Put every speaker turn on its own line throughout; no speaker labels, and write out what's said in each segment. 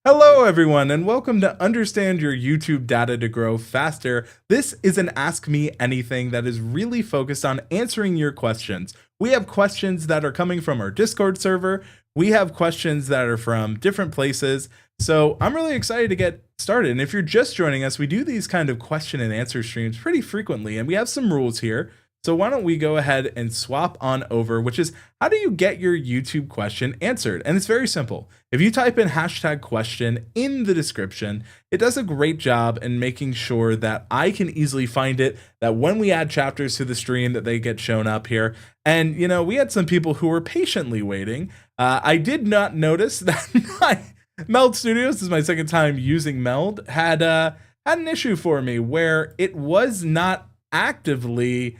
Hello, everyone, and welcome to Understand Your YouTube Data to Grow Faster. This is an Ask Me Anything that is really focused on answering your questions. We have questions that are coming from our Discord server. We have questions that are from different places. So I'm really excited to get started. And if you're just joining us, we do these kind of question and answer streams pretty frequently, and we have some rules here. So why don't we go ahead and swap on over, which is how do you get your YouTube question answered? And it's very simple. If you type in hashtag question in the description, it does a great job in making sure that I can easily find it, that when we add chapters to the stream that they get shown up here. And, you know, we had some people who were patiently waiting. I did not notice that my Meld Studios, this is my second time using Meld, had an issue for me where it was not actively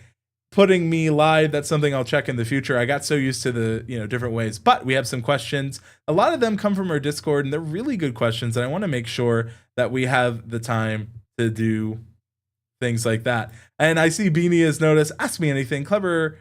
putting me live. That's something I'll check in the future. I got so used to the different ways, but we have some questions. A lot of them come from our Discord, and they're really good questions, and I want to make sure that we have the time to do things like that. And I see Beanie has noticed, ask me anything, clever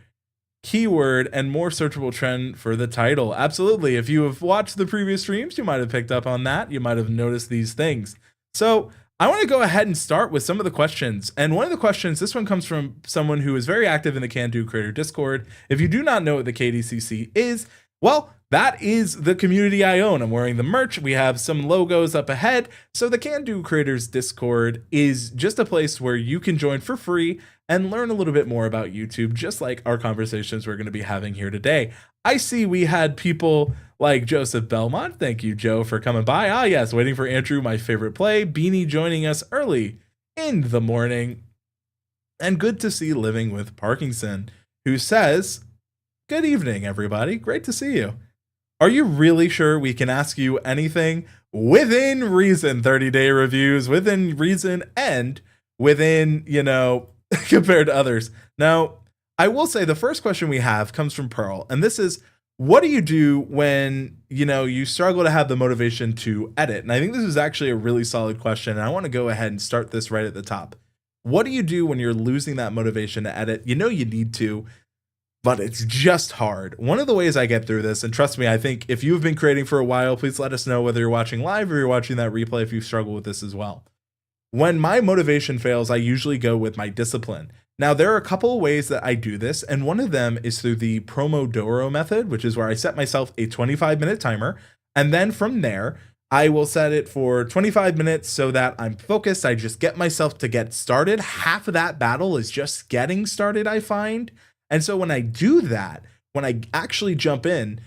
keyword and more searchable trend for the title. Absolutely. If you have watched the previous streams, you might have picked up on that. You might have noticed these things. So I want to go ahead and start with some of the questions. And one of the questions, this one comes from someone who is very active in the Can Do Creator Discord. If you do not know what the KDCC is, well, that is the community I own. I'm wearing the merch. We have some logos up ahead. So the Can Do Creators Discord is just a place where you can join for free and learn a little bit more about YouTube, just like our conversations we're going to be having here today. I see we had people like Joseph Belmont. Thank you, Joe, for coming by. Ah, yes, waiting for Andrew, my favorite play. Beanie joining us early in the morning. And good to see Living with Parkinson, who says, good evening, everybody. Great to see you. Are you really sure we can ask you anything within reason? 30-day reviews, within reason, and within, compared to others. Now, I will say the first question we have comes from Pearl, and this is, what do you do when, you struggle to have the motivation to edit? And I think this is actually a really solid question, and I want to go ahead and start this right at the top. What do you do when you're losing that motivation to edit? You know you need to, but it's just hard. One of the ways I get through this, and trust me, I think if you've been creating for a while, please let us know whether you're watching live or you're watching that replay if you struggle with this as well. When my motivation fails, I usually go with my discipline. Now, there are a couple of ways that I do this, and one of them is through the Pomodoro method, which is where I set myself a 25-minute timer, and then from there, I will set it for 25 minutes so that I'm focused. I just get myself to get started. Half of that battle is just getting started, I find. And so when I do that, when I actually jump in,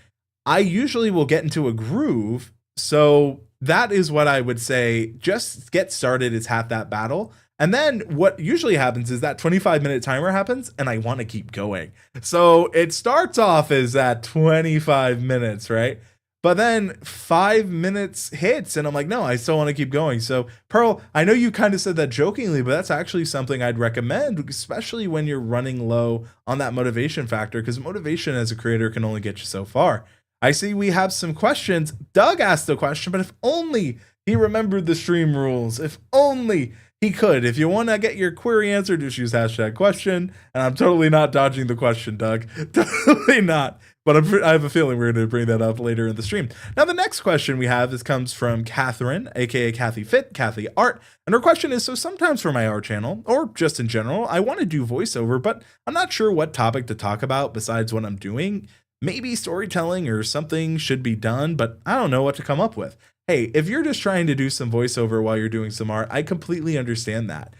I usually will get into a groove. So that is what I would say. Just get started is half that battle. And then what usually happens is that 25-minute timer happens and I want to keep going. So it starts off as that 25 minutes, right? But then 5 minutes hits and I'm like, no, I still want to keep going. So Pearl, I know you kind of said that jokingly, but that's actually something I'd recommend, especially when you're running low on that motivation factor, because motivation as a creator can only get you so far. I see we have some questions. Doug asked a question, but if only he remembered the stream rules, if only he could. If you want to get your query answered, just use hashtag question. And I'm totally not dodging the question, Doug. Totally not. But I have a feeling we're going to bring that up later in the stream. Now, the next question we have comes from Catherine, aka Kathy Fit, Kathy Art. And her question is, so sometimes for my art channel, or just in general, I want to do voiceover, but I'm not sure what topic to talk about besides what I'm doing. Maybe storytelling or something should be done, but I don't know what to come up with. Hey, if you're just trying to do some voiceover while you're doing some art, I completely understand that.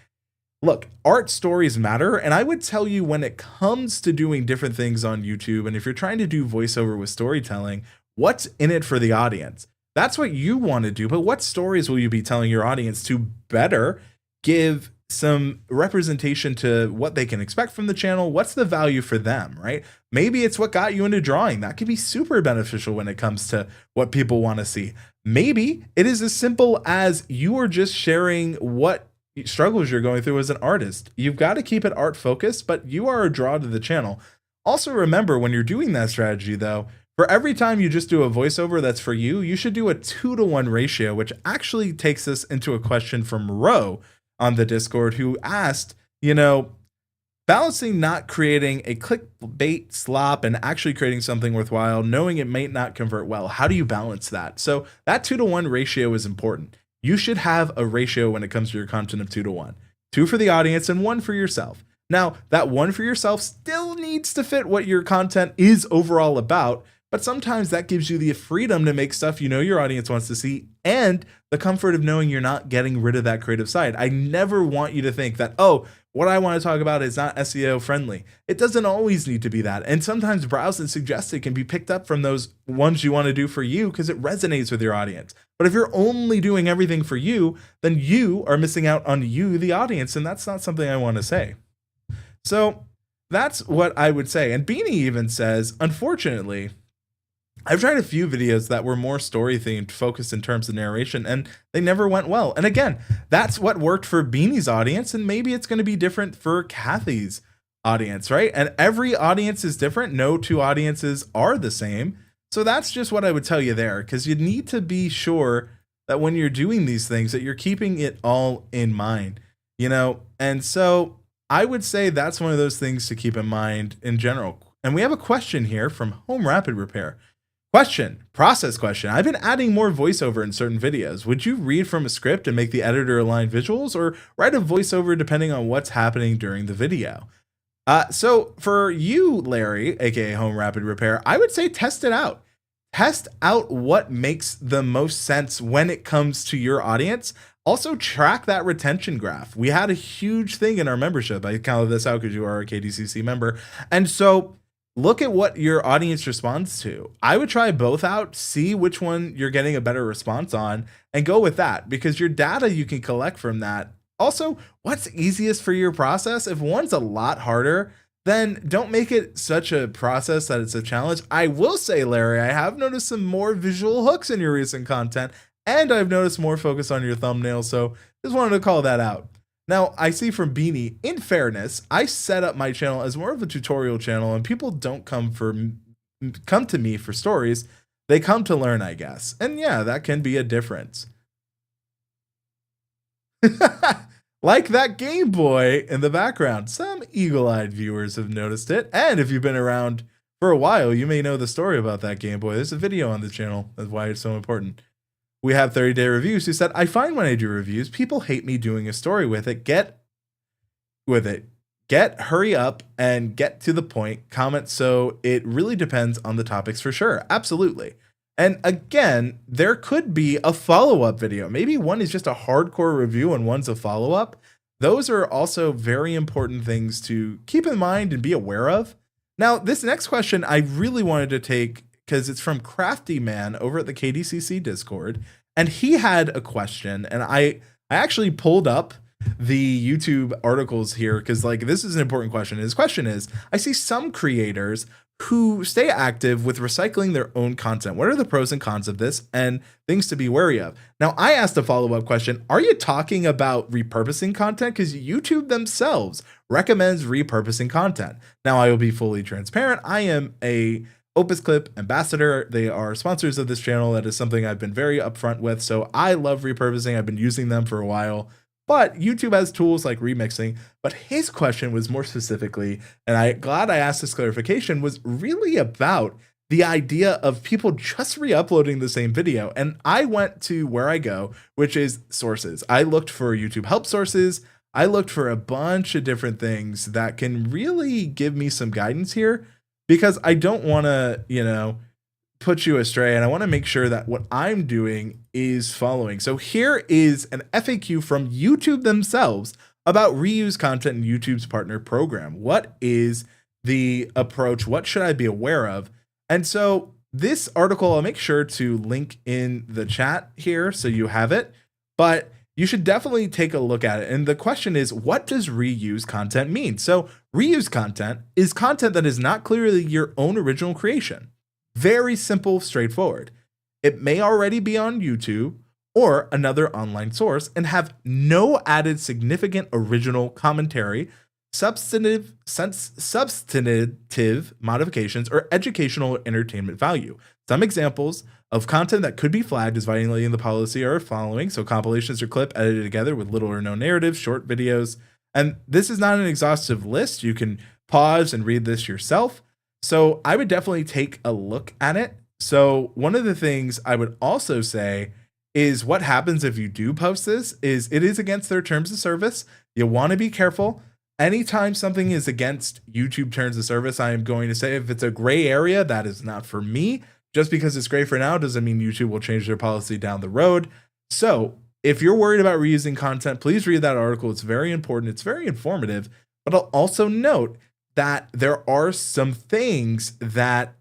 Look, art stories matter, and I would tell you when it comes to doing different things on YouTube, and if you're trying to do voiceover with storytelling, what's in it for the audience? That's what you want to do, but what stories will you be telling your audience to better give some representation to what they can expect from the channel? What's the value for them, right? Maybe it's what got you into drawing. That could be super beneficial when it comes to what people want to see. Maybe it is as simple as you are just sharing what struggles you're going through as an artist. You've got to keep it art focused, but you are a draw to the channel. Also remember, when you're doing that strategy though, for every time you just do a voiceover that's for you, you should do a 2-to-1 ratio, which actually takes us into a question from Ro on the Discord, who asked, Balancing not creating a clickbait slop and actually creating something worthwhile, knowing it may not convert well. How do you balance that? So that 2-to-1 ratio is important. You should have a ratio when it comes to your content of 2-to-1, 2 for the audience and 1 for yourself. Now, that 1 for yourself still needs to fit what your content is overall about, but sometimes that gives you the freedom to make stuff you know your audience wants to see and the comfort of knowing you're not getting rid of that creative side. I never want you to think that, oh, what I want to talk about is not SEO friendly. It doesn't always need to be that. And sometimes browse and suggested can be picked up from those ones you want to do for you because it resonates with your audience. But if you're only doing everything for you, then you are missing out on you, the audience. And that's not something I want to say. So that's what I would say. And Beanie even says, unfortunately, I've tried a few videos that were more story themed, focused in terms of narration, and they never went well. And again, that's what worked for Beanie's audience, and maybe it's going to be different for Kathy's audience, right? And every audience is different. No two audiences are the same. So that's just what I would tell you there, because you need to be sure that when you're doing these things that you're keeping it all in mind, you know? And so I would say that's one of those things to keep in mind in general. And we have a question here from Home Rapid Repair. Question, process question. I've been adding more voiceover in certain videos. Would you read from a script and make the editor align visuals, or write a voiceover depending on what's happening during the video? So for you, Larry, aka Home Rapid Repair, I would say test it out. Test out what makes the most sense when it comes to your audience. Also track that retention graph. We had a huge thing in our membership. I counted this out because you are a KDCC member. And so look at what your audience responds to. I would try both out, see which one you're getting a better response on, and go with that, because your data you can collect from that. Also, what's easiest for your process? If one's a lot harder, then don't make it such a process that it's a challenge. I will say, Larry, I have noticed some more visual hooks in your recent content, and I've noticed more focus on your thumbnails, so just wanted to call that out. Now, I see from Beanie, in fairness, I set up my channel as more of a tutorial channel, and people don't come to me for stories. They come to learn, I guess. And yeah, that can be a difference. Like that Game Boy in the background. Some eagle-eyed viewers have noticed it. And if you've been around for a while, you may know the story about that Game Boy. There's a video on the channel. That's why it's so important. We have 30-day reviews who said, I find when I do reviews, people hate me doing a story with it. Get with it. Hurry up and get to the point. Comment. So it really depends on the topics for sure. Absolutely. And again, there could be a follow-up video. Maybe one is just a hardcore review and one's a follow-up. Those are also very important things to keep in mind and be aware of. Now, this next question I really wanted to take because it's from Crafty Man over at the KDCC Discord. And he had a question, and I actually pulled up the YouTube articles here because like this is an important question. His question is, I see some creators who stay active with recycling their own content. What are the pros and cons of this and things to be wary of? Now, I asked a follow-up question. Are you talking about repurposing content? Because YouTube themselves recommends repurposing content. Now, I will be fully transparent. I am a Opus Clip ambassador. They are sponsors of this channel. That is something I've been very upfront with. So I love repurposing. I've been using them for a while. But YouTube has tools like remixing. But his question was more specifically, and I'm glad I asked this clarification, was really about the idea of people just re-uploading the same video. And I went to where I go, which is sources. I looked for YouTube help sources. I looked for a bunch of different things that can really give me some guidance here, because I don't want to, put you astray, and I want to make sure that what I'm doing is following. So here is an FAQ from YouTube themselves about reuse content in YouTube's partner program. What is the approach? What should I be aware of? And so this article, I'll make sure to link in the chat here so you have it, but you should definitely take a look at it. And the question is, what does reuse content mean? So reuse content is content that is not clearly your own original creation. Very simple, straightforward. It may already be on YouTube or another online source and have no added significant original commentary, substantive modifications, or educational or entertainment value. Some examples of content that could be flagged as violating the policy are following. So compilations or clip edited together with little or no narrative, short videos, And this is not an exhaustive list. You can pause and read this yourself. So I would definitely take a look at it. So one of the things I would also say is what happens if you do post this is it is against their terms of service. You want to be careful. Anytime something is against YouTube terms of service, I am going to say if it's a gray area, that is not for me. Just because it's gray for now doesn't mean YouTube will change their policy down the road. So if you're worried about reusing content, please read that article. It's very important. It's very informative. But I'll also note that there are some things that,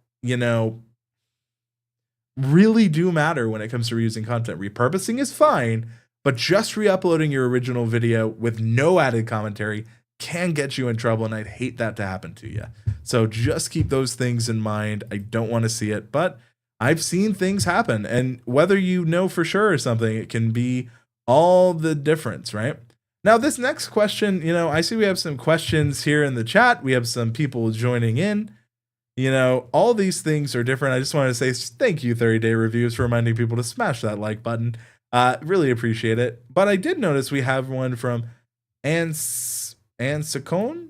really do matter when it comes to reusing content. Repurposing is fine, but just re-uploading your original video with no added commentary can get you in trouble, and I'd hate that to happen to you. So just keep those things in mind. I don't want to see it, but I've seen things happen, and whether you know for sure or something, it can be all the difference, right? Now, this next question, I see we have some questions here in the chat. We have some people joining in. All these things are different. I just want to say thank you, 30-day reviews, for reminding people to smash that like button. Really appreciate it. But I did notice we have one from Ansacone.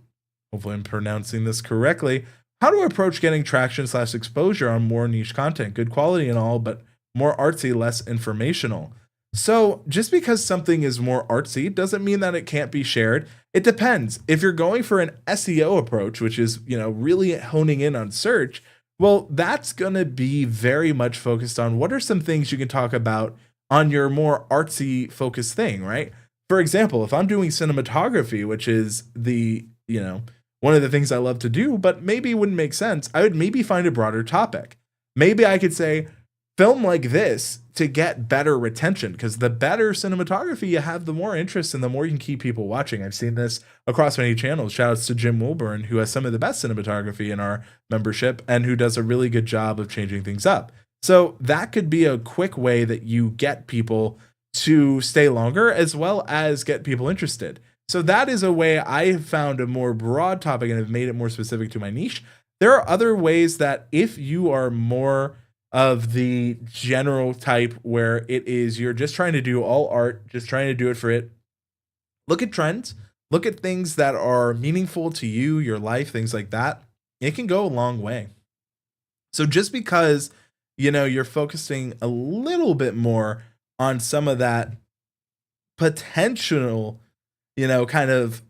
Hopefully I'm pronouncing this correctly. How to approach getting traction/exposure on more niche content. Good quality and all, but more artsy, less informational. So just because something is more artsy doesn't mean that it can't be shared. It depends. If you're going for an SEO approach, which is, really honing in on search, well, that's going to be very much focused on what are some things you can talk about on your more artsy focused thing, right? For example, if I'm doing cinematography, which is one of the things I love to do, but maybe it wouldn't make sense, I would maybe find a broader topic. Maybe I could say, film like this to get better retention, because the better cinematography you have, the more interest and the more you can keep people watching. I've seen this across many channels. Shout outs to Jim Wilburn, who has some of the best cinematography in our membership and who does a really good job of changing things up. So that could be a quick way that you get people to stay longer as well as get people interested. So that is a way I have found a more broad topic and have made it more specific to my niche. There are other ways that if you are more of the general type where it is you're just trying to do all art, just trying to do it for it, look at trends, look at things that are meaningful to you, your life, things like that. It can go a long way. So just because, you're focusing a little bit more on some of that potential, kind of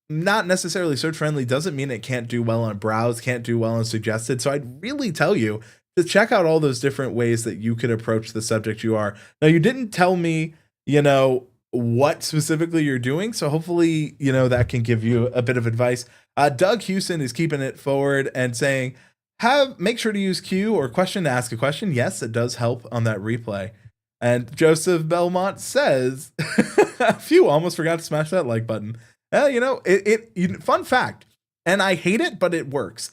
not necessarily search friendly doesn't mean it can't do well on browse, can't do well on suggested. So I'd really tell you to check out all those different ways that you could approach the subject you are. Now, you didn't tell me, what specifically you're doing. So hopefully, that can give you a bit of advice. Doug Hewson is keeping it forward and saying, make sure to use Q or question to ask a question. Yes, it does help on that replay. And Joseph Belmont says, phew, almost forgot to smash that like button. Fun fact, and I hate it, but it works.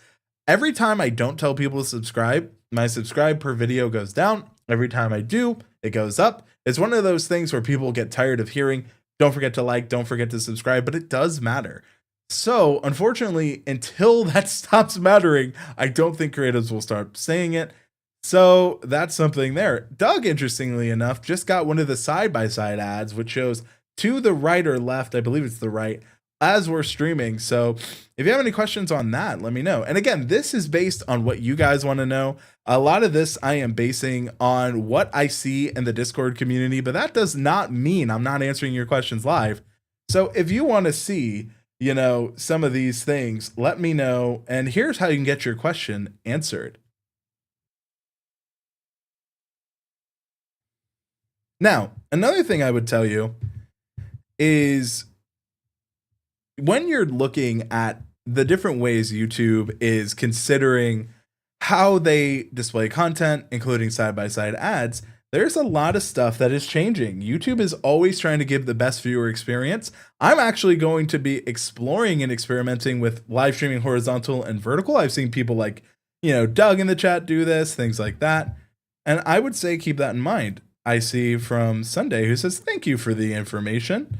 Every time I don't tell people to subscribe, my subscribe per video goes down. Every time I do, it goes up. It's one of those things where people get tired of hearing, don't forget to like, don't forget to subscribe, but it does matter. So unfortunately, until that stops mattering, I don't think creatives will start saying it. So that's something there. Doug, interestingly enough, just got one of the side-by-side ads, which shows to the right or left, I believe it's the right, as we're streaming. So if you have any questions on that, let me know. And again, this is based on what you guys want to know. A lot of this I am basing on what I see in the Discord community, but that does not mean I'm not answering your questions live. So if you want to see, some of these things, let me know. And here's how you can get your question answered. Now, another thing I would tell you is when you're looking at the different ways YouTube is considering how they display content, including side-by-side ads, there's a lot of stuff that is changing. YouTube is always trying to give the best viewer experience. I'm actually going to be exploring and experimenting with live streaming horizontal and vertical. I've seen people like, Doug in the chat do this, things like that. And I would say keep that in mind. I see from Sunday who says, thank you for the information.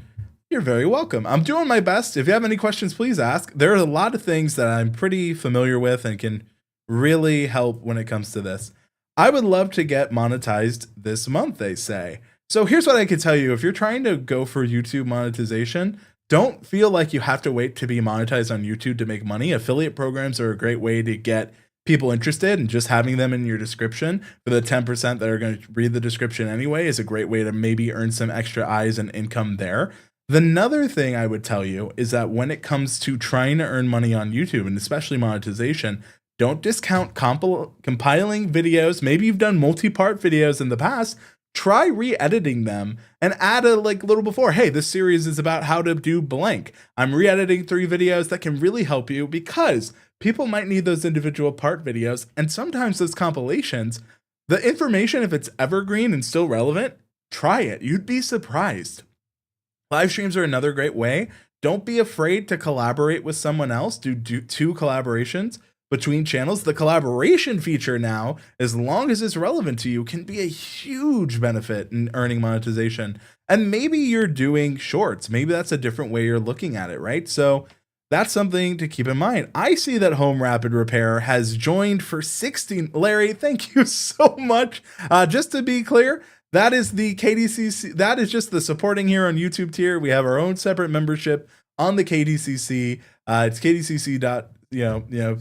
You're very welcome. I'm doing my best. If you have any questions, please ask. There are a lot of things that I'm pretty familiar with and can really help when it comes to this. I would love to get monetized this month, they say. So here's what I can tell you. If you're trying to go for YouTube monetization, Don't feel like you have to wait to be monetized on YouTube to make money. Affiliate programs are a great way to get people interested, and just having them in your description for the 10% that are going to read the description anyway is a great way to maybe earn some extra eyes and income there. The another thing I would tell you is that when it comes to trying to earn money on YouTube, and especially monetization, don't discount compiling videos. Maybe you've done multi-part videos in the past. Try re-editing them and add a little before. Hey, this series is about how to do blank. I'm re-editing 3 videos that can really help you, because people might need those individual part videos. And sometimes those compilations, the information, if it's evergreen and still relevant, try it. You'd be surprised. Live streams are another great way. Don't be afraid to collaborate with someone else. Do 2 collaborations between channels. The collaboration feature now, as long as it's relevant to you, can be a huge benefit in earning monetization. And maybe you're doing shorts. Maybe that's a different way you're looking at it, right? So that's something to keep in mind. I see that Home Rapid Repair has joined for 16. Larry, thank you so much. Just to be clear, that is the KDCC. That is just the supporting here on YouTube tier. We have our own separate membership on the KDCC. It's KDCC.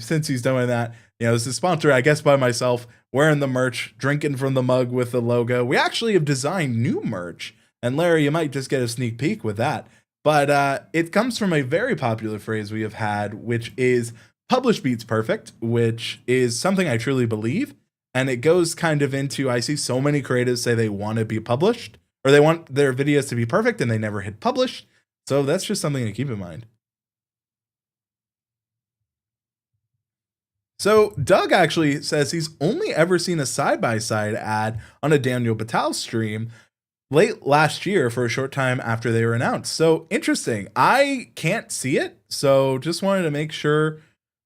Since he's doing that, this is sponsored, I guess, by myself, wearing the merch, drinking from the mug with the logo. We actually have designed new merch, and Larry, you might just get a sneak peek with that. But it comes from a very popular phrase we have had, which is publish beats perfect, which is something I truly believe. And it goes kind of into, I see so many creatives say they want to be published, or they want their videos to be perfect, and they never hit publish. So that's just something to keep in mind. So Doug actually says he's only ever seen a side-by-side ad on a Daniel Batal stream late last year for a short time after they were announced. So interesting. I can't see it, so just wanted to make sure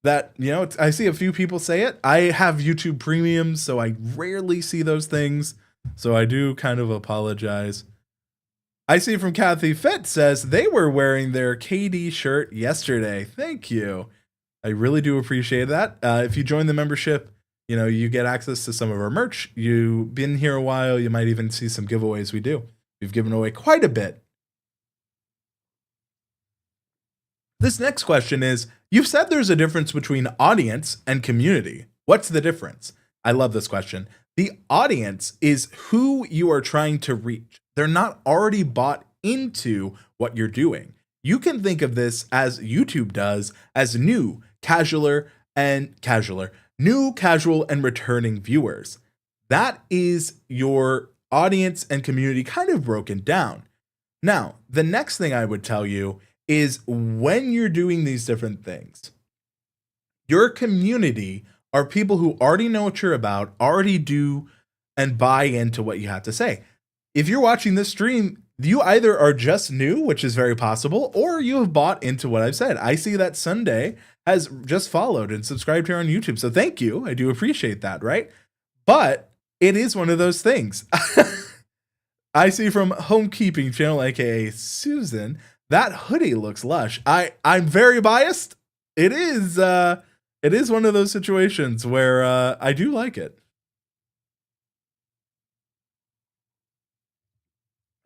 that, I see a few people say it. I have YouTube Premium, so I rarely see those things, so I do kind of apologize. I see from Kathy Fett says they were wearing their KD shirt yesterday. Thank you. I really do appreciate that. If you join the membership, you get access to some of our merch. You've been here a while. You might even see some giveaways we do. We've given away quite a bit. This next question is, you've said there's a difference between audience and community. What's the difference? I love this question. The audience is who you are trying to reach. They're not already bought into what you're doing. You can think of this, as YouTube does, as new, casual, and returning viewers. That is your audience and community kind of broken down. Now, the next thing I would tell you is, when you're doing these different things, your community are people who already know what you're about, already do and buy into what you have to say. If you're watching this stream, you either are just new, which is very possible, or you have bought into what I've said. I see that Sunday has just followed and subscribed here on YouTube. So thank you. I do appreciate that, right? But it is one of those things. I see from Homekeeping Channel, aka Susan, that hoodie looks lush. I'm very biased. It is one of those situations where I do like it.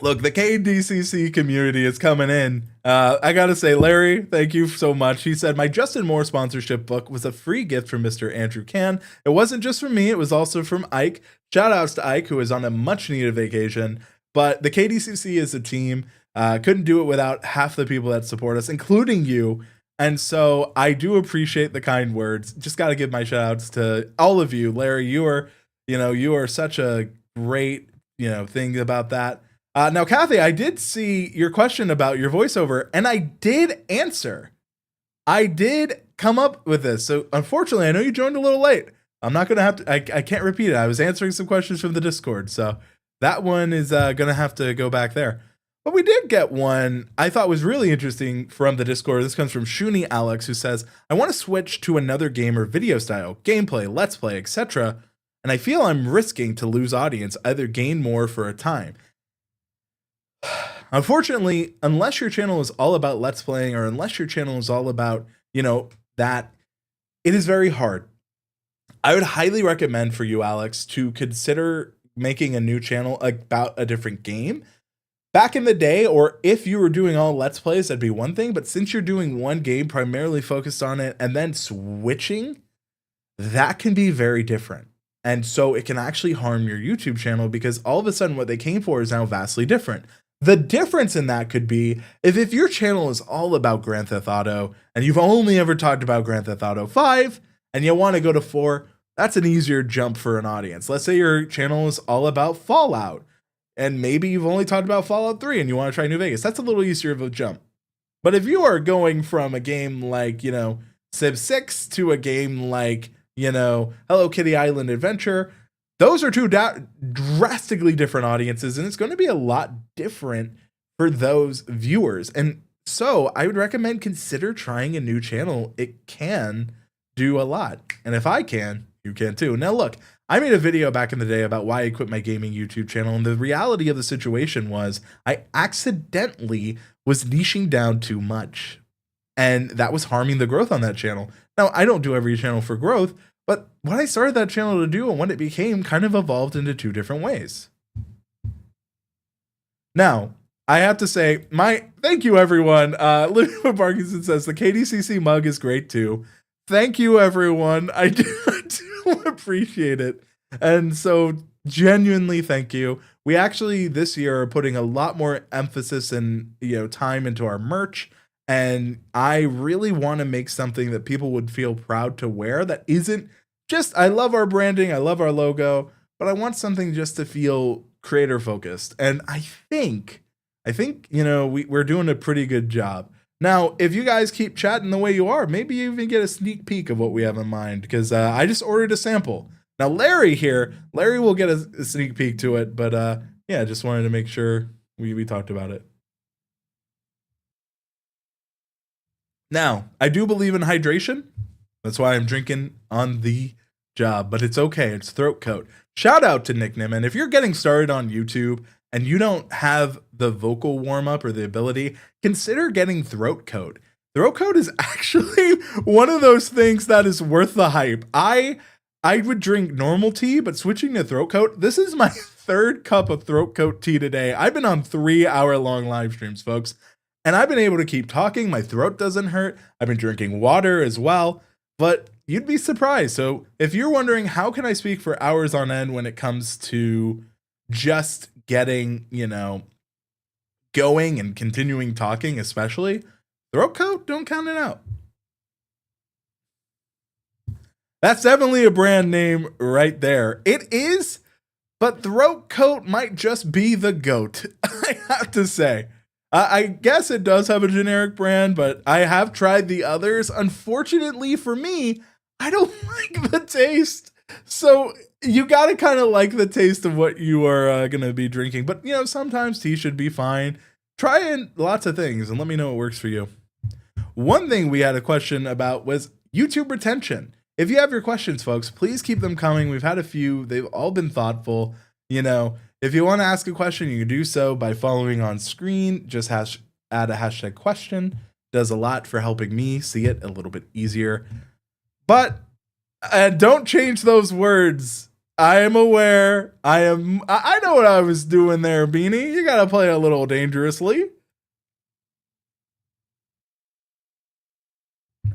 Look, the KDCC community is coming in. I gotta say, Larry, thank you so much. He said, my Justin Moore sponsorship book was a free gift from Mr. Andrew Can. It wasn't just from me, it was also from Ike. Shout outs to Ike, who is on a much needed vacation. But the KDCC is a team. Couldn't do it without half the people that support us, including you. And so I do appreciate the kind words. Just got to give my shout outs to all of you. Larry, you are such a great, thing about that. Now, Kathy, I did see your question about your voiceover, and I did answer. I did come up with this. So unfortunately, I know you joined a little late. I'm not going to have to, I can't repeat it. I was answering some questions from the Discord. So that one is going to have to go back there. But we did get one I thought was really interesting from the Discord. This comes from Shuni Alex, who says, I want to switch to another game or video style, gameplay, let's play, etc. And I feel I'm risking to lose audience, either gain more for a time. Unfortunately, unless your channel is all about let's playing, or unless your channel is all about, that, it is very hard. I would highly recommend for you, Alex, to consider making a new channel about a different game. Back in the day, or if you were doing all Let's Plays, that'd be one thing. But since you're doing one game, primarily focused on it, and then switching, that can be very different. And so it can actually harm your YouTube channel because all of a sudden what they came for is now vastly different. The difference in that could be if your channel is all about Grand Theft Auto and you've only ever talked about Grand Theft Auto 5 and you want to go to 4, that's an easier jump for an audience. Let's say your channel is all about Fallout and maybe you've only talked about Fallout 3 and you want to try New Vegas. That's a little easier of a jump. But if you are going from a game like, Civ 6 to a game like, Hello Kitty Island Adventure, those are two drastically different audiences, and it's going to be a lot different for those viewers. And so I would recommend consider trying a new channel. It can do a lot. And if I can, you can too. Now look, I made a video back in the day about why I quit my gaming YouTube channel, and the reality of the situation was I accidentally was niching down too much, and that was harming the growth on that channel. Now, I don't do every channel for growth, but what I started that channel to do and what it became kind of evolved into two different ways. Now, I have to say, thank you, everyone. Living Parkinson says, the KDCC mug is great, too. Thank you, everyone. I do appreciate it. And so, genuinely, thank you. We actually, this year, are putting a lot more emphasis and time into our merch. And I really want to make something that people would feel proud to wear that isn't just, I love our branding, I love our logo, but I want something just to feel creator focused. And I think, we're doing a pretty good job. Now, if you guys keep chatting the way you are, maybe you even get a sneak peek of what we have in mind, because I just ordered a sample. Now, Larry will get a sneak peek to it, but yeah, just wanted to make sure we talked about it. Now, I do believe in hydration. That's why I'm drinking on the job, but it's okay. It's throat coat. Shout out to Nick Nimmin. If you're getting started on YouTube and you don't have the vocal warm up or the ability, consider getting throat coat. Throat coat is actually one of those things that is worth the hype. I would drink normal tea, but switching to throat coat, this is my 3rd cup of throat coat tea today. I've been on 3-hour-long live streams, folks. And I've been able to keep talking. My throat doesn't hurt. I've been drinking water as well. But you'd be surprised. So if you're wondering, how can I speak for hours on end when it comes to just getting, going and continuing talking, especially, throat coat, don't count it out. That's definitely a brand name right there. It is, but throat coat might just be the GOAT, I have to say. I guess it does have a generic brand, but I have tried the others. Unfortunately for me, I don't like the taste. So you got to kind of like the taste of what you are going to be drinking. But, sometimes tea should be fine. Try in lots of things and let me know what works for you. One thing we had a question about was YouTube retention. If you have your questions, folks, please keep them coming. We've had a few. They've all been thoughtful. If you want to ask a question, you can do so by following on screen. Just add a hashtag question. Does a lot for helping me see it a little bit easier. But don't change those words. I am aware. I know what I was doing there, Beanie. You got to play a little dangerously.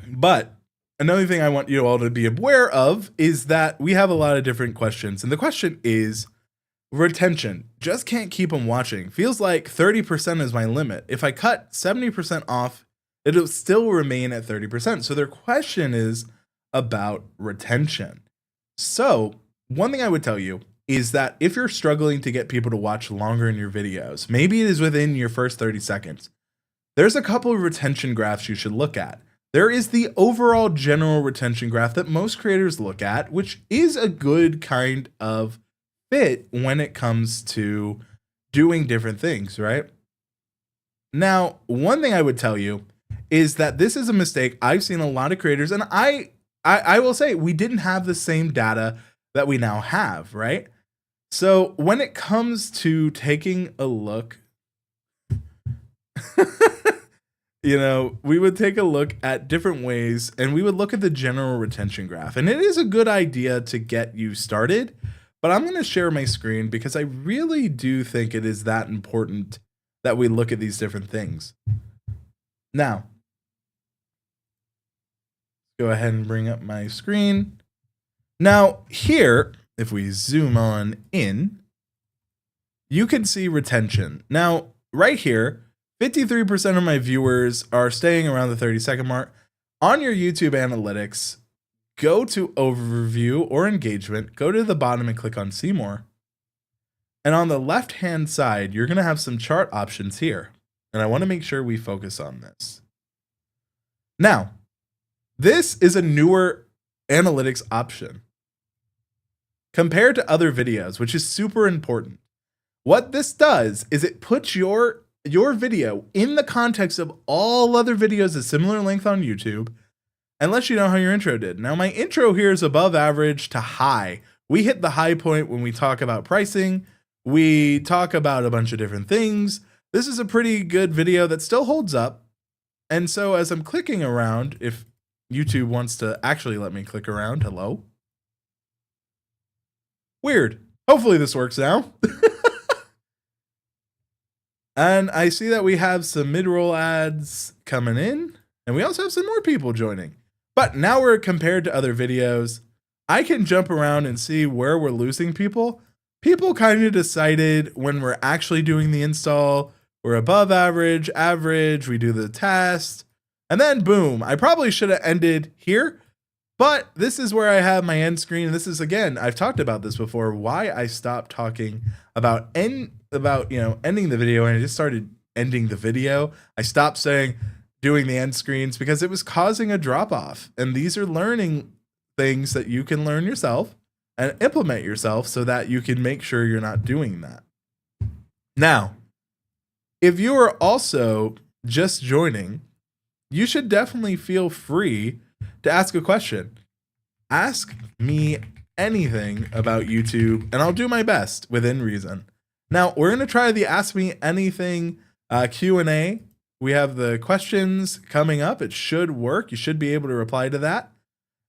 But another thing I want you all to be aware of is that we have a lot of different questions. And the question is, retention. Just can't keep them watching. Feels like 30% is my limit. If I cut 70% off, it'll still remain at 30%. So their question is about retention. So one thing I would tell you is that if you're struggling to get people to watch longer in your videos, maybe it is within your first 30 seconds, there's a couple of retention graphs you should look at. There is the overall general retention graph that most creators look at, which is a good kind of fit when it comes to doing different things, right? Now, one thing I would tell you is that this is a mistake I've seen a lot of creators, and I will say we didn't have the same data that we now have, right? So when it comes to taking a look, we would take a look at different ways and we would look at the general retention graph. And it is a good idea to get you started, but I'm going to share my screen because I really do think it is that important that we look at these different things. Now, go ahead and bring up my screen. Now, here, if we zoom on in, you can see retention. Now, right here, 53% of my viewers are staying around the 30-second mark. On your YouTube analytics, go to overview or engagement, go to the bottom and click on see more. And on the left-hand side, you're going to have some chart options here. And I want to make sure we focus on this. Now, this is a newer analytics option compared to other videos, which is super important. What this does is it puts your video in the context of all other videos of similar length on YouTube and lets you know how your intro did. Now, my intro here is above average to high. We hit the high point when we talk about pricing. We talk about a bunch of different things. This is a pretty good video that still holds up. And so as I'm clicking around, if YouTube wants to actually let me click around, hello. Weird. Hopefully this works now. And I see that we have some mid-roll ads coming in, and we also have some more people joining. But now we're compared to other videos. I can jump around and see where we're losing people. People kind of decided when we're actually doing the install, we're above average, average, we do the test, and then boom. I probably should have ended here, but this is where I have my end screen. And this is, again, I've talked about this before, why I stopped talking about ending the video, and I just started ending the video. I stopped saying doing the end screens because it was causing a drop off. And these are learning things that you can learn yourself and implement yourself so that you can make sure you're not doing that. Now, if you are also just joining, you should definitely feel free to ask a question. Ask me anything about YouTube, and I'll do my best within reason. Now, we're going to try the Ask Me Anything Q&A. We have the questions coming up. It should work. You should be able to reply to that.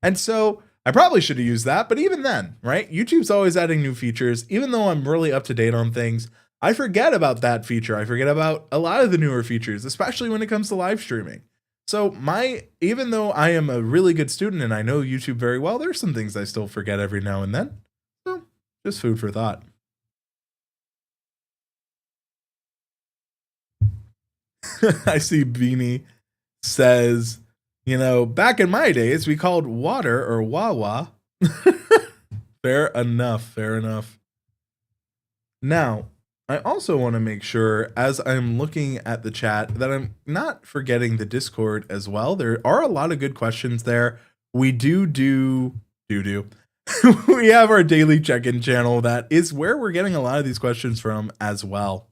And so I probably should have used that, but even then, right? YouTube's always adding new features. Even though I'm really up to date on things, I forget about that feature. I forget about a lot of the newer features, especially when it comes to live streaming. So even though I am a really good student and I know YouTube very well, there's some things I still forget every now and then. So just food for thought. I see Beanie says, back in my days, we called water or Wawa. Fair enough. Now, I also want to make sure, as I'm looking at the chat, that I'm not forgetting the Discord as well. There are a lot of good questions there. We do. We have our daily check-in channel. That is where we're getting a lot of these questions from as well.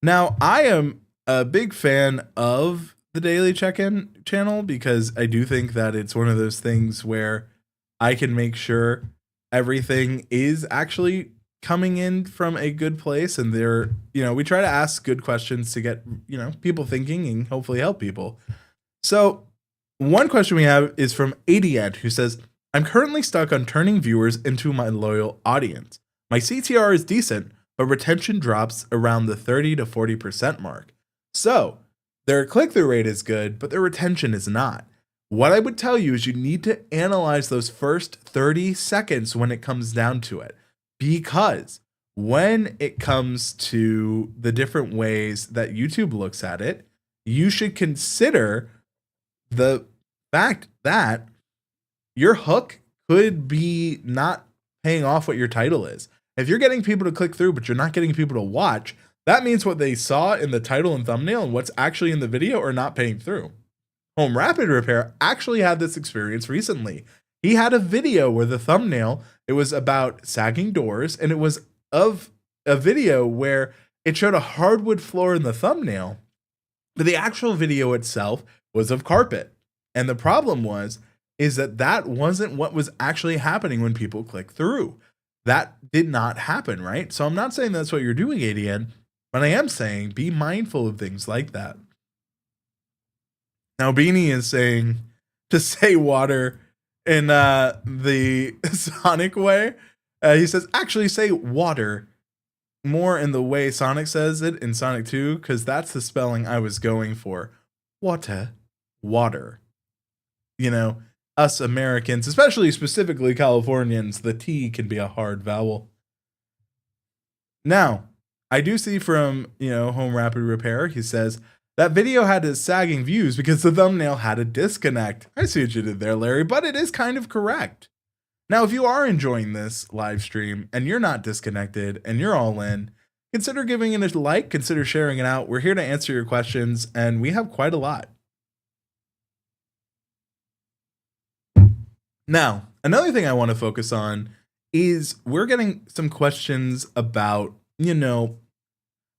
Now, I am a big fan of the daily check-in channel because I do think that it's one of those things where I can make sure everything is actually coming in from a good place, and we try to ask good questions to get, people thinking and hopefully help people. So one question we have is from Adiant, who says, I'm currently stuck on turning viewers into my loyal audience. My CTR is decent, but retention drops around the 30 to 40% mark. So their click-through rate is good, but their retention is not. What I would tell you is you need to analyze those first 30 seconds when it comes down to it. Because when it comes to the different ways that YouTube looks at it, you should consider the fact that your hook could be not paying off what your title is. If you're getting people to click through, but you're not getting people to watch, that means what they saw in the title and thumbnail and what's actually in the video are not paying through. Home Rapid Repair actually had this experience recently. He had a video where the thumbnail, it was about sagging doors, and it was of a video where it showed a hardwood floor in the thumbnail, but the actual video itself was of carpet. And the problem is that wasn't what was actually happening when people click through. That did not happen, right? So I'm not saying that's what you're doing, ADN, but I am saying be mindful of things like that. Now, Beanie is saying to say water in the Sonic way. He says, actually say water. more in the way Sonic says it in Sonic 2, because that's the spelling I was going for. Water. Water. You know, us Americans, especially specifically Californians, the T can be a hard vowel. Now, I do see from, Home Rapid Repair, he says, that video had a sagging views because the thumbnail had a disconnect. I see what you did there, Larry, but it is kind of correct. Now, if you are enjoying this live stream and you're not disconnected and you're all in, consider giving it a like, consider sharing it out. We're here to answer your questions, and we have quite a lot. Now, another thing I want to focus on is we're getting some questions about,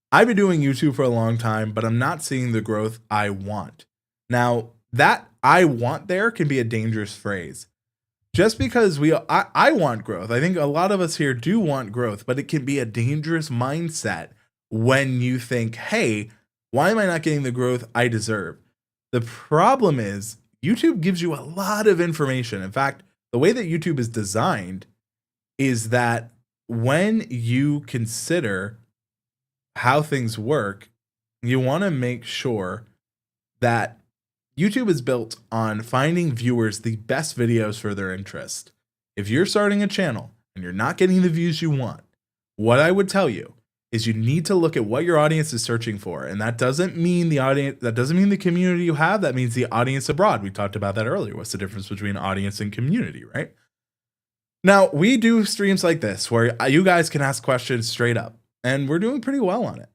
I've been doing YouTube for a long time, but I'm not seeing the growth I want. Now, that I want there can be a dangerous phrase. Just because I want growth. I think a lot of us here do want growth, but it can be a dangerous mindset when you think, hey, why am I not getting the growth I deserve? The problem is YouTube gives you a lot of information. In fact, the way that YouTube is designed is that when you consider how things work, you want to make sure that YouTube is built on finding viewers the best videos for their interest. If you're starting a channel and you're not getting the views you want, what I would tell you is you need to look at what your audience is searching for. And that doesn't mean the community you have, that means the audience abroad. We talked about that earlier. What's the difference between audience and community, right? Now, we do streams like this where you guys can ask questions straight up, and we're doing pretty well on it.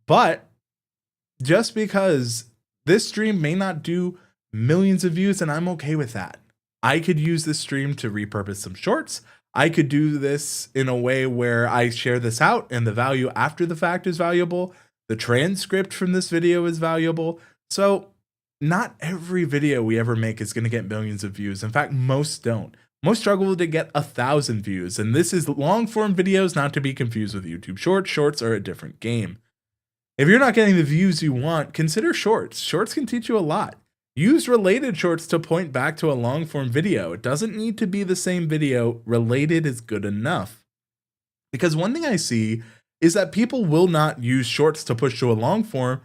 But just because this stream may not do millions of views, and I'm okay with that. I could use this stream to repurpose some shorts. I could do this in a way where I share this out and the value after the fact is valuable. The transcript from this video is valuable. So not every video we ever make is going to get millions of views. In fact, most don't. Most struggle to get 1,000 views. And this is long form videos, not to be confused with YouTube Shorts. Shorts are a different game. If you're not getting the views you want, consider shorts. Shorts can teach you a lot. Use related shorts to point back to a long form video. It doesn't need to be the same video. Related is good enough. Because one thing I see is that people will not use shorts to push to a long form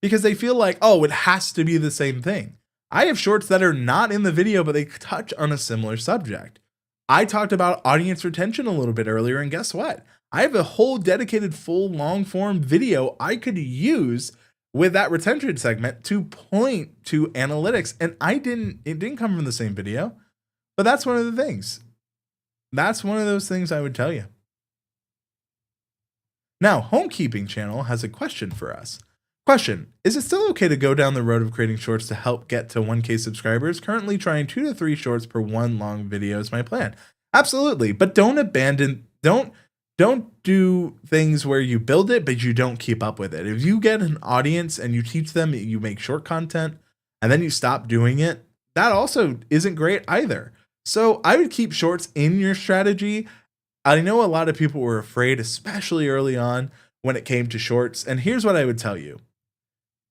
because they feel like, oh, it has to be the same thing. I have shorts that are not in the video, but they touch on a similar subject. I talked about audience retention a little bit earlier, and guess what? I have a whole dedicated full long form video I could use with that retention segment to point to analytics. And it didn't come from the same video, but that's one of the things. That's one of those things I would tell you. Now, Homekeeping Channel has a question for us. Question, is it still okay to go down the road of creating shorts to help get to 1K subscribers? Currently trying 2 to 3 shorts per one long video is my plan. Absolutely, but don't do things where you build it, but you don't keep up with it. If you get an audience and you teach them, you make short content, and then you stop doing it, that also isn't great either. So I would keep shorts in your strategy. I know a lot of people were afraid, especially early on when it came to shorts. And here's what I would tell you.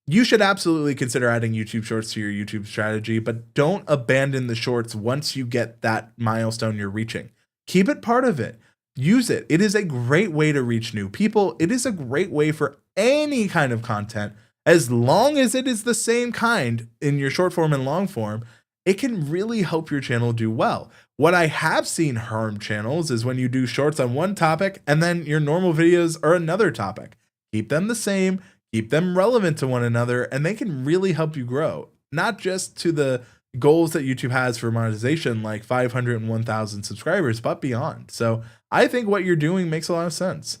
You should absolutely consider adding YouTube shorts to your YouTube strategy, but don't abandon the shorts once you get that milestone you're reaching. Keep it part of it. Use it. It is a great way to reach new people. It is a great way for any kind of content, as long as it is the same kind in your short form and long form. It can really help your channel do well. What I have seen harm channels is when you do shorts on one topic and then your normal videos are another topic. Keep them the same, keep them relevant to one another, and they can really help you grow. Not just to the goals that YouTube has for monetization, like 500 and 1,000 subscribers, but beyond. So I think what you're doing makes a lot of sense.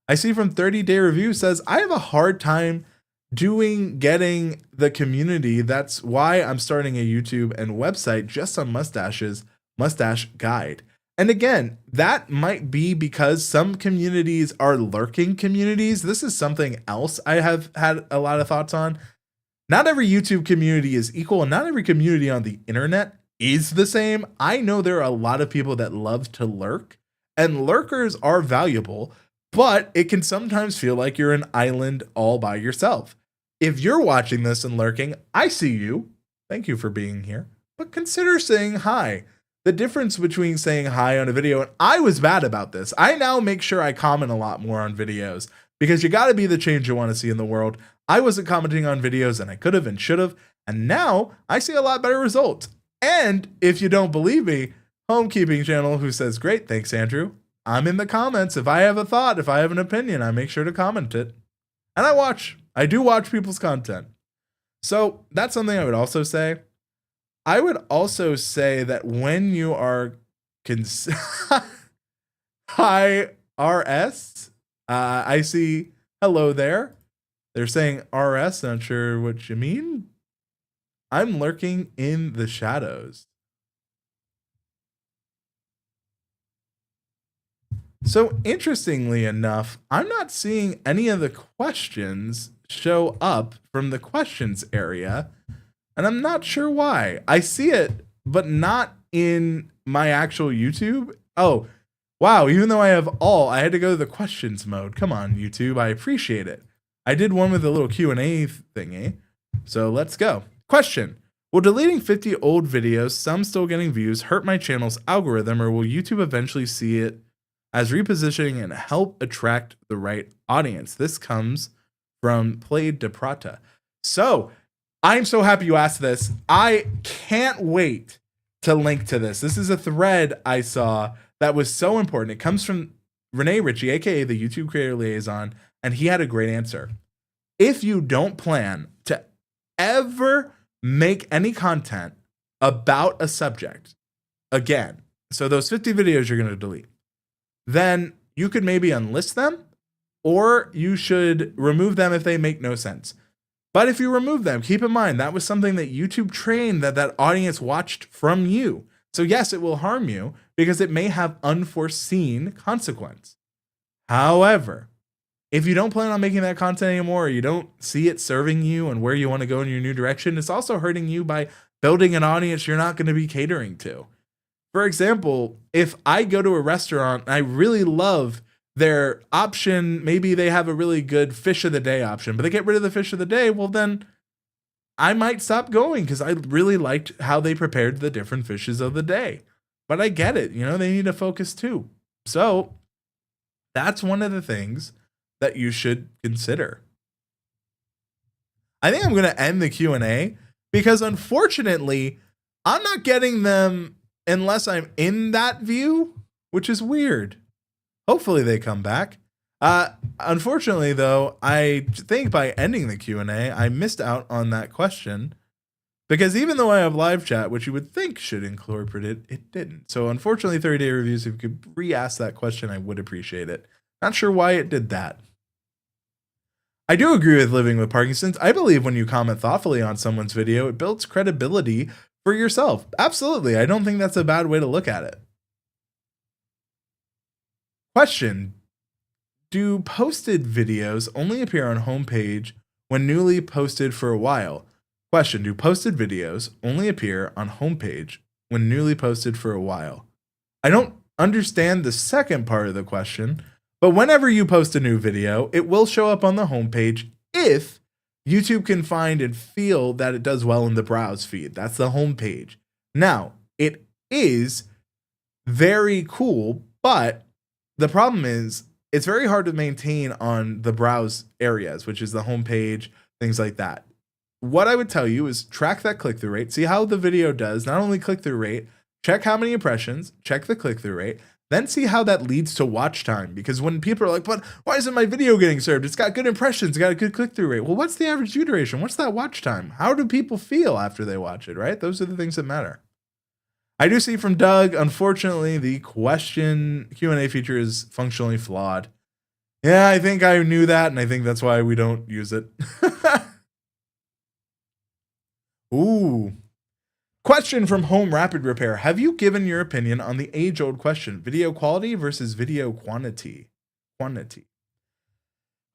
I see from 30 Day Review says, I have a hard time getting the community. That's why I'm starting a YouTube and website just on mustaches, mustache guide. And again, that might be because some communities are lurking communities. This is something else I have had a lot of thoughts on. Not every YouTube community is equal, and not every community on the internet is the same. I know there are a lot of people that love to lurk, and lurkers are valuable, but it can sometimes feel like you're an island all by yourself. If you're watching this and lurking, I see you. Thank you for being here. But consider saying hi. the difference between saying hi on a video, and I was bad about this. I now make sure I comment a lot more on videos because you got to be the change you want to see in the world. I wasn't commenting on videos and I could have and should have. And now I see a lot better results. And if you don't believe me, Homekeeping Channel, who says, great, thanks, Andrew. I'm in the comments. If I have a thought, if I have an opinion, I make sure to comment it. And I do watch people's content. So that's something I would also say. I would also say that when you are hi RS, I see hello there. They're saying RS, not sure what you mean. I'm lurking in the shadows. So interestingly enough, I'm not seeing any of the questions show up from the questions area. And I'm not sure why. I see it, but not in my actual YouTube. Oh, wow. Even though I have all, I had to go to the questions mode. Come on, YouTube. I appreciate it. I did one with a little Q&A thingy. So let's go. Question. Will deleting 50 old videos, some still getting views, hurt my channel's algorithm, or will YouTube eventually see it as repositioning and help attract the right audience? This comes from Played de Prata. So I'm so happy you asked this. I can't wait to link to this. This is a thread I saw that was so important. It comes from Renee Ritchie, aka the YouTube Creator Liaison, and he had a great answer. If you don't plan to ever make any content about a subject again, so those 50 videos you're going to delete, then you could maybe unlist them, or you should remove them if they make no sense. But if you remove them, keep in mind that was something that YouTube trained that audience watched from you. So yes, it will harm you because it may have unforeseen consequence. However, if you don't plan on making that content anymore, or you don't see it serving you and where you want to go in your new direction, it's also hurting you by building an audience you're not going to be catering to. For example, if I go to a restaurant and I really love their option, maybe they have a really good fish of the day option, but they get rid of the fish of the day, well then I might stop going because I really liked how they prepared the different fishes of the day. But I get it, they need to focus too. So that's one of the things that you should consider. I think I'm going to end the Q&A because unfortunately, I'm not getting them unless I'm in that view, which is weird. Hopefully they come back. Unfortunately, though, I think by ending the Q&A, I missed out on that question because even though I have live chat, which you would think should incorporate it, it didn't. So unfortunately, 30-day reviews, if you could re-ask that question, I would appreciate it. Not sure why it did that. I do agree with living with Parkinson's. I believe when you comment thoughtfully on someone's video, it builds credibility for yourself. Absolutely. I don't think that's a bad way to look at it. Question. Do posted videos only appear on homepage when newly posted for a while? Question. Do posted videos only appear on homepage when newly posted for a while? I don't understand the second part of the question, but whenever you post a new video, it will show up on the homepage if YouTube can find and feel that it does well in the browse feed. That's the homepage. Now, it is very cool, but the problem is it's very hard to maintain on the browse areas, which is the homepage, things like that. What I would tell you is track that click-through rate, see how the video does, not only click-through rate, check how many impressions, check the click-through rate, then see how that leads to watch time. Because when people are like, but why isn't my video getting served? It's got good impressions, it's got a good click-through rate. Well, what's the average view duration? What's that watch time? How do people feel after they watch it, right? Those are the things that matter. I do see from Doug, unfortunately, the question Q&A feature is functionally flawed. Yeah, I think I knew that, and I think that's why we don't use it. Ooh. Question from Home Rapid Repair. Have you given your opinion on the age-old question, video quality versus video quantity?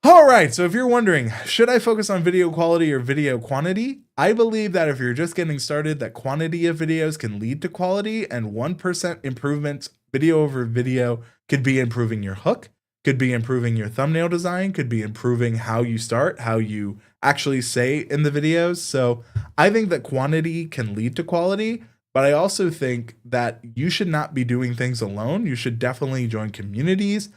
All right, so if you're wondering, should I focus on video quality or video quantity? I believe that if you're just getting started, that quantity of videos can lead to quality, and 1% improvement video over video could be improving your hook, could be improving your thumbnail design, could be improving how you start, how you actually say in the videos. So I think that quantity can lead to quality, But I also think that you should not be doing things alone. You should definitely join communities.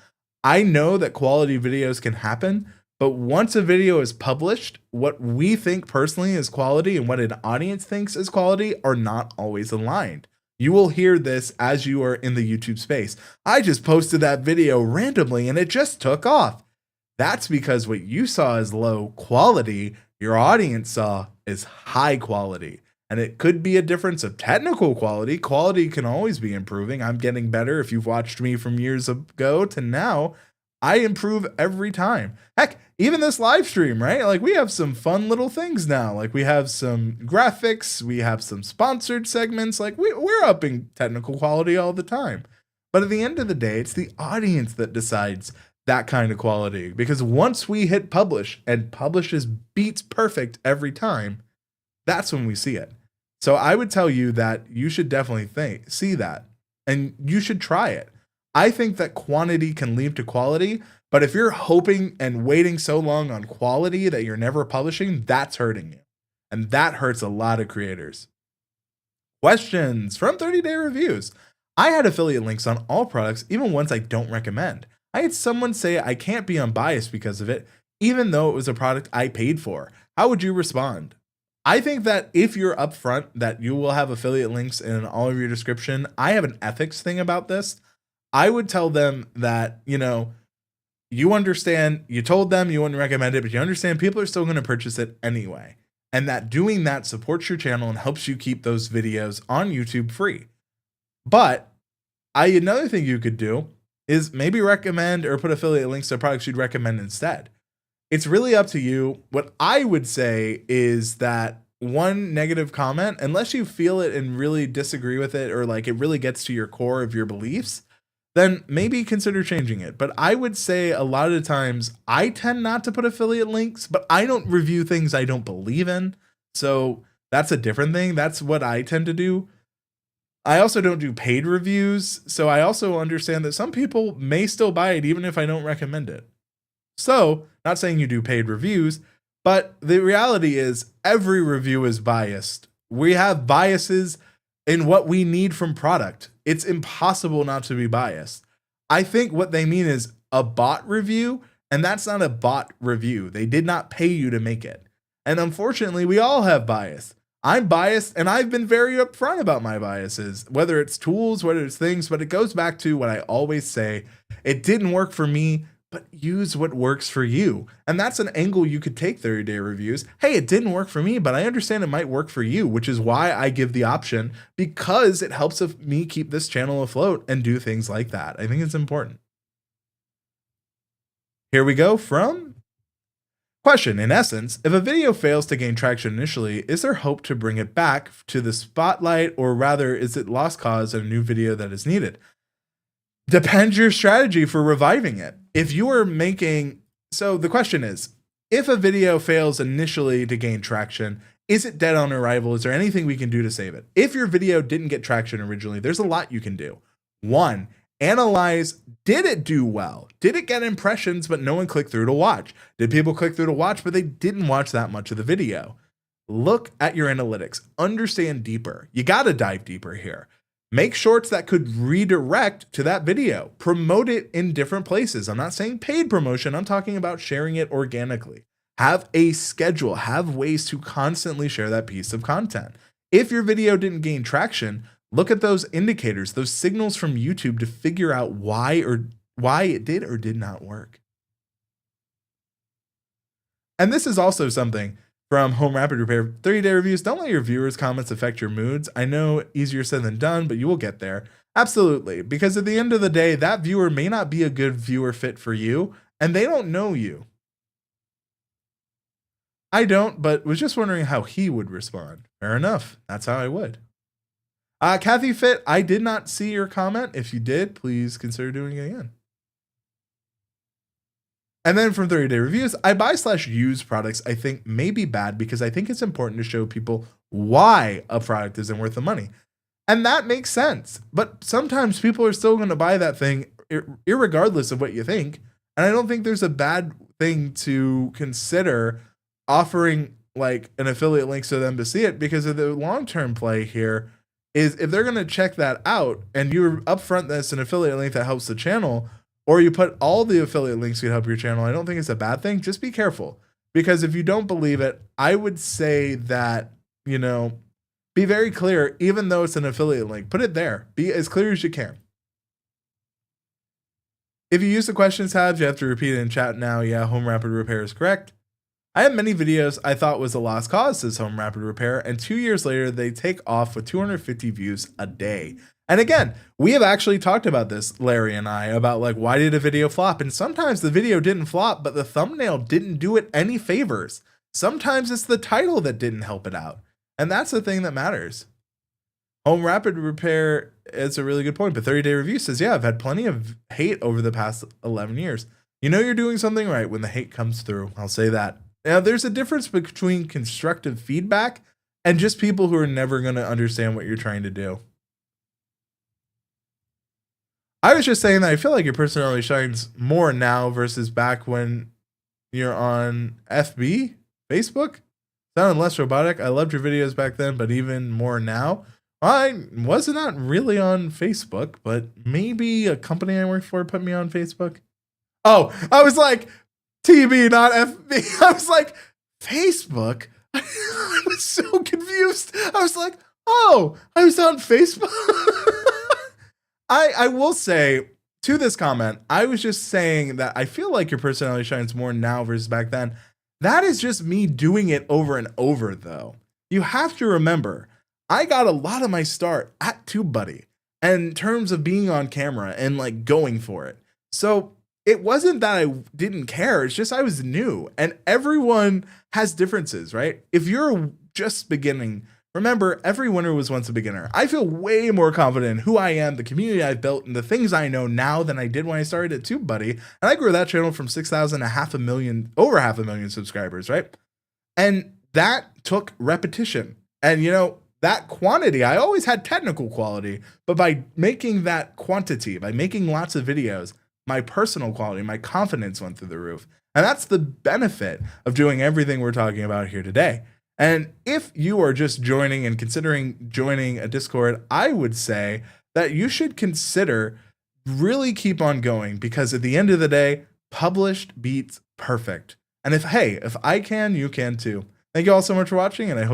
I know that quality videos can happen, but once a video is published, what we think personally is quality and what an audience thinks is quality are not always aligned. You will hear this as you are in the YouTube space. I just posted that video randomly and it just took off. That's because what you saw as low quality, your audience saw is high quality. And it could be a difference of technical quality. Quality can always be improving. I'm getting better. If you've watched me from years ago to now, I improve every time. Heck, even this live stream, right? Like we have some fun little things now. Like we have some graphics, we have some sponsored segments. Like we're upping technical quality all the time. But at the end of the day, it's the audience that decides that kind of quality. Because once we hit publish and publishes beats perfect every time, that's when we see it. So I would tell you that you should definitely see that and you should try it. I think that quantity can lead to quality, but if you're hoping and waiting so long on quality that you're never publishing, that's hurting you. And that hurts a lot of creators. Questions from 30-day reviews. I had affiliate links on all products, even ones I don't recommend. I had someone say I can't be unbiased because of it, even though it was a product I paid for. How would you respond? I think that if you're upfront that you will have affiliate links in all of your description, I have an ethics thing about this. I would tell them that, you understand, you told them you wouldn't recommend it, but you understand people are still going to purchase it anyway. And that doing that supports your channel and helps you keep those videos on YouTube free. But another thing you could do is maybe recommend or put affiliate links to products you'd recommend instead. It's really up to you. What I would say is that one negative comment, unless you feel it and really disagree with it, or like it really gets to your core of your beliefs, then maybe consider changing it. But I would say a lot of the times I tend not to put affiliate links, but I don't review things I don't believe in. So that's a different thing. That's what I tend to do. I also don't do paid reviews. So I also understand that some people may still buy it even if I don't recommend it. So not saying you do paid reviews, but the reality is every review is biased. We have biases in what we need from product. It's impossible not to be biased. I think what they mean is a bot review, and that's not a bot review. They did not pay you to make it. And unfortunately, we all have bias. I'm biased, and I've been very upfront about my biases, whether it's tools, whether it's things, but it goes back to what I always say. It didn't work for me, but use what works for you. And that's an angle you could take 30-day reviews. Hey, it didn't work for me, but I understand it might work for you, which is why I give the option, because it helps me keep this channel afloat and do things like that. I think it's important. Here we go from question. In essence, if a video fails to gain traction initially, is there hope to bring it back to the spotlight, or rather, is it lost cause and a new video that is needed? Depends your strategy for reviving it. If you are so the question is, if a video fails initially to gain traction, is it dead on arrival? Is there anything we can do to save it? If your video didn't get traction originally, there's a lot you can do. One, analyze, did it do well? Did it get impressions, but no one clicked through to watch? Did people click through to watch, but they didn't watch that much of the video? Look at your analytics, understand deeper. You got to dive deeper here. Make shorts that could redirect to that video. Promote it in different places. I'm not saying paid promotion. I'm talking about sharing it organically. Have a schedule. Have ways to constantly share that piece of content. If your video didn't gain traction, look at those indicators, those signals from YouTube to figure out why it did or did not work. And this is also something from Home Rapid Repair, 30-day reviews. Don't let your viewers' comments affect your moods. I know easier said than done, but you will get there. Absolutely. Because at the end of the day, that viewer may not be a good viewer fit for you, and they don't know you. I don't, but was just wondering how he would respond. Fair enough. That's how I would. Kathy Fit, I did not see your comment. If you did, please consider doing it again. And then from 30-day reviews, I buy/use products I think may be bad because I think it's important to show people why a product isn't worth the money. And that makes sense. But sometimes people are still going to buy that thing irregardless of what you think. And I don't think there's a bad thing to consider offering like an affiliate link so them to see it, because of the long-term play here. is if they're going to check that out and you're upfront that's an affiliate link that helps the channel, or you put all the affiliate links that help your channel, I don't think it's a bad thing. Just be careful, because if you don't believe it, I would say that, be very clear. Even though it's an affiliate link, put it there. Be as clear as you can. If you use the questions tabs, you have to repeat it in chat now. Yeah, home rapid repair is correct. I have many videos I thought was a lost cause, says Home Rapid Repair, and 2 years later, they take off with 250 views a day. And again, we have actually talked about this, Larry and I, about like, why did a video flop? And sometimes the video didn't flop, but the thumbnail didn't do it any favors. Sometimes it's the title that didn't help it out. And that's the thing that matters. Home Rapid Repair is a really good point. But 30-day review says, yeah, I've had plenty of hate over the past 11 years. You know you're doing something right when the hate comes through. I'll say that. Now, there's a difference between constructive feedback and just people who are never going to understand what you're trying to do. I was just saying that I feel like your personality shines more now versus back when you're on FB, Facebook. Sounded less robotic. I loved your videos back then, but even more now. I was not really on Facebook, but maybe a company I worked for put me on Facebook. Oh, I was like, TB, not FB. I was like, Facebook? I was so confused. I was like, oh, I was on Facebook. I will say to this comment, I was just saying that I feel like your personality shines more now versus back then. That is just me doing it over and over, though. You have to remember, I got a lot of my start at TubeBuddy in terms of being on camera and like going for it. So it wasn't that I didn't care. It's just I was new, and everyone has differences, right? If you're just beginning, remember, every winner was once a beginner. I feel way more confident in who I am, the community I've built, and the things I know now than I did when I started at TubeBuddy. And I grew that channel from 6,000 to over 500,000 subscribers, right? And that took repetition. And that quantity, I always had technical quality, but by making that quantity, by making lots of videos, my personal quality, my confidence went through the roof. And that's the benefit of doing everything we're talking about here today. And if you are just joining and considering joining a Discord, I would say that you should consider really keep on going, because at the end of the day, published beats perfect. And if I can, you can too. Thank you all so much for watching, and I hope